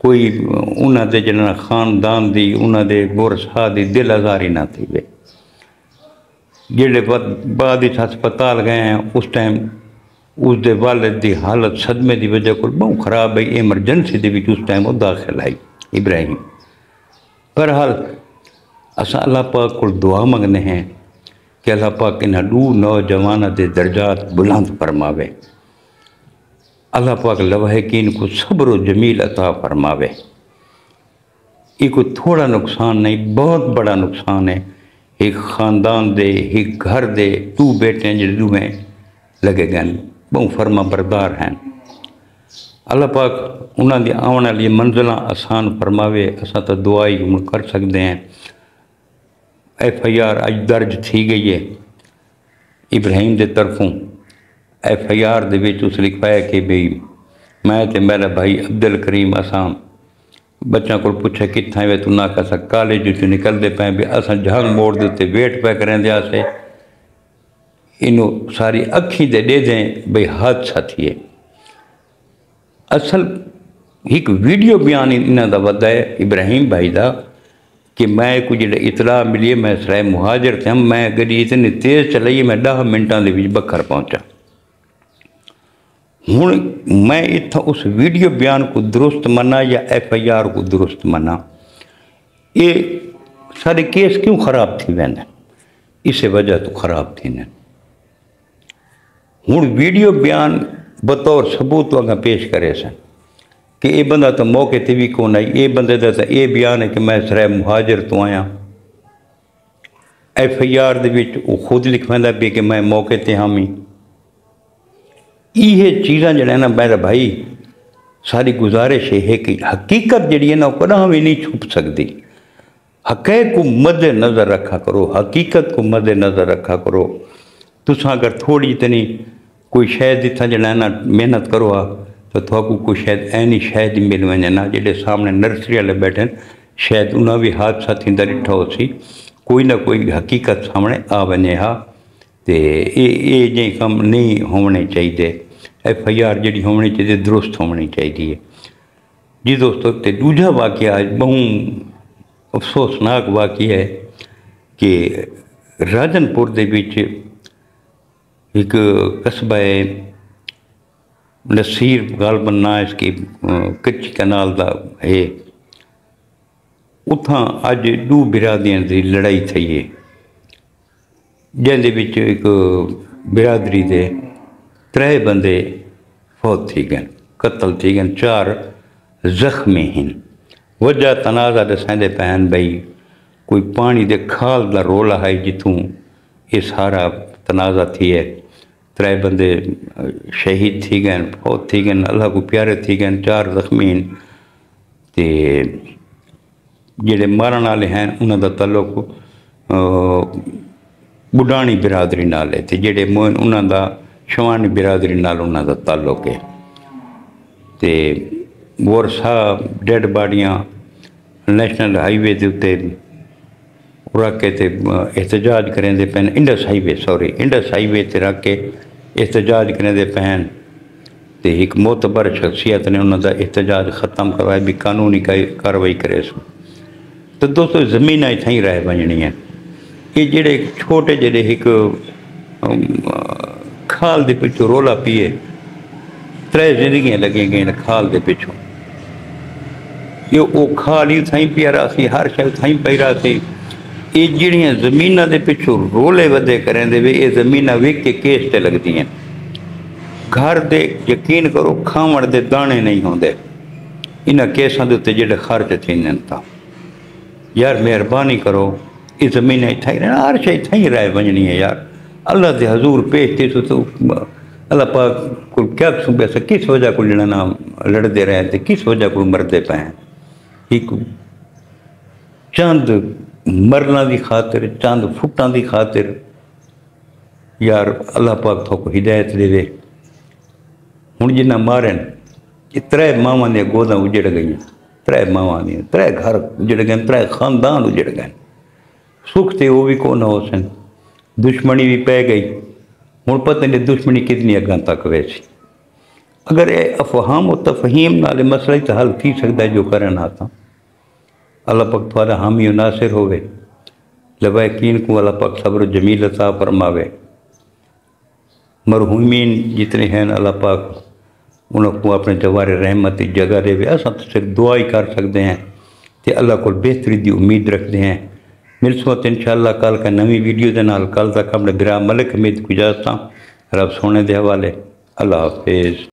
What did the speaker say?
کوئی انہاں دے جنہاں خاندان دی انہاں دے ورثاء دی دل آزاری نہ تھی وے جڑے بعد ہسپتال گئے ہیں اس ٹائم اس دے والد دی حالت صدمے دی وجہ کو بہت خراب ہے ایمرجنسی دے وچ اس ٹائم وہ داخل آئی ابراہیم بہرحال اساں اللہ پاک کو دعا منگنے ہیں کہ اللہ پاک انہاں دو نوجوانہ دے درجات بلند فرماوے اللہ پاک لواحقین کو صبر و جمیل عطا فرماوے یہ کوئی تھوڑا نقصان نہیں بہت بڑا نقصان ہے ایک خاندان دے ایک گھر دے دو بیٹے جڑے دو ہیں لگے گئے بہت فرما بردار ہیں اللہ پاک انہاں دی آنے والی منزلیں آسان فرماوے اساں تو دعائی کر سکتے ہیں FIR اج درج تھی گئی ہے ابراہیم دے طرفوں FIR دے وچ اس لکھوایا کہ بھئی میں تے میرا بھائی عبدالکریم اساں بچوں کو پوچھا کتھاں وے تو نہ کسا کالج جو نکل دے پائیں بھی اساں جہنگ موڑ دیتے ویٹ پہ کریں دیا سے انہوں ساری اکھیں دے دیں بھئی حادثہ تھیے اصل ایک ویڈیو بیان انہاں دا ودا ہے ابراہیم بھائی دا کہ میں کچھ اطلاع ملی میں سرائے مہاجر تھے میں گڈی اتنی تیز چلائی میں 10 منٹاں دے وچ بکھر پہنچا ہوں میں اتھا اس ویڈیو بیان کو درست منا یا FIR کو درست منا یہ سارے کیس کیوں خراب تھی ویندے اسے وجہ تو خراب تھی نے ہوں ویڈیو بیان بطور ثبوت وگا پیش کرے سن کہ یہ بندہ تو موقع تے بھی کون آئی یہ بندے دا تو یہ بیان ہے کہ میں سرائے مہاجر تو آیا FIR دے وچ وہ خود لکھویندا بھی کہ میں موقع تے حامی یہ چیزاں جڑے نا میرا بھائی ساری گزارش ہے کہ حقیقت جڑی ہے نا کداں بھی نہیں چھپ سکتی حقیقت کو مد نظر رکھا کرو حقیقت کو مد نظر رکھا کرو تساں اگر تھوڑی اتنی کوئی شاید اتنا جڑا نا محنت کرو تو تھوڑا کوئی شاید اینی شاید ہی مل وجہ نا جڑے سامنے نرسری والے بیٹھے شاید انہاں بھی حادثہ تھیندا ڈٹھا ہو سی کوئی نہ کوئی حقیقت سامنے آ ونے ہا تے یہ جی کم نہیں ہونے چاہیے FIR جڑی ہونی چاہیے درست ہونی چاہیے جی دوستو تے دوجا واقعہ بہت افسوسناک واقعہ ہے کہ راجن پور دے وچ ایک قصبہ ہے نصیر غالباً نا اس کی کچی کنال دا ہے اتھاں اج دو برادریاں دی لڑائی تھی ہے جن دے وچ ایک برادری دے 3 بندے فوت تھی گئے قتل تھی گئے 4 زخمی ہیں وجہ تنازع دسائیں دے پہن بھئی کوئی پانی دے کھال دا رولا ہے جتوں یہ سارا تنازع تھی ہے 3 بندے شہید تھی گئے فوت تھی گئے اللہ کو پیارے تھی گئے 4 زخمی ہیں تے جڑے مارن والے ہیں انہاں دا تعلق بڈانی برادری نال ہے تے جڑے موئن انہاں دا شوانی برادری نال انہاں دا تعلق ہے تے ورثاء ڈیڈ باڈیاں نیشنل ہائی وے دے اتے رکھ کے تے احتجاج کریں دے پہن انڈس ہائی وے تے رکھ کے احتجاج کریں دے پہن تے ایک معتبر شخصیت نے انہاں دا احتجاج ختم کروائے بھی قانونی کاروائی کرے سو تو دوستو زمینہ اتھاں ہی رہ بننی ہیں یہ جڑے چھوٹے جڑے ایک کھال دے پچھو رولا پیے 3 زندگیاں لگیں گئے کھال دے پچھو یہ وہ کھال ہی تھائیں پیا رہا سی ہر شاید تھائیں پی رہا سی یہ جڑیاں زمینہ دے پچھو رولے ودے کریں دے وے یہ زمینہ ویک کے کیس تے لگتی ہیں گھر دے یقین کرو کھاوڑ دے دانے نہیں ہوں دے انہاں کیساں دے تے جڑے خرچ تھینن تا یار مہربانی کرو یہ زمینہ اتھائی رہنا ہر شاید تھائیں رائے بنجنی ہے یار اللہ دے حضور پیش تھی تو اللہ پاک کو کیا قسم پیسا کس وجہ کو لڑنا لڑ دے رہے تھے کس وجہ کو مردے پہ ہیں ایک چند مرنا دی خاطر چند فٹاں دی خاطر یار اللہ پاک تو کو ہدایت دے دے ہن جنہ مارن یہ 3 ماواں دے گوداں اجڑ گئیں 3 ماواں دی 3 گھر اجڑ گئے 3 خاندان اجڑ گئے سکھ تے وہ بھی کون ہو سن دشمنی بھی پہ گئی ہوں پتہ نہیں دشمنی کتنی اگاں تک ویسی اگر یہ افہام و تفہیم نال مسئلہ تو حل تھی سکتا ہے جو کرنا تھا اللہ پاک تھوڑا حامی و ناصر ہوئے لبائقین کو اللہ پاک صبر و جمیل عطا فرماوے مرحومین جتنے ہیں اللہ پاک انہوں کو اپنے جوار رحمت جگہ دے اصل تو صرف دعا ہی کر سکتے ہیں کہ اللہ کو بہتری دی امید رکھتے ہیں ملسوت انشاءاللہ کل کا نوی ویڈیو دے نال کل تک اپنے برا ملک امید گزارتا رب سونے دے حوالے اللہ حافظ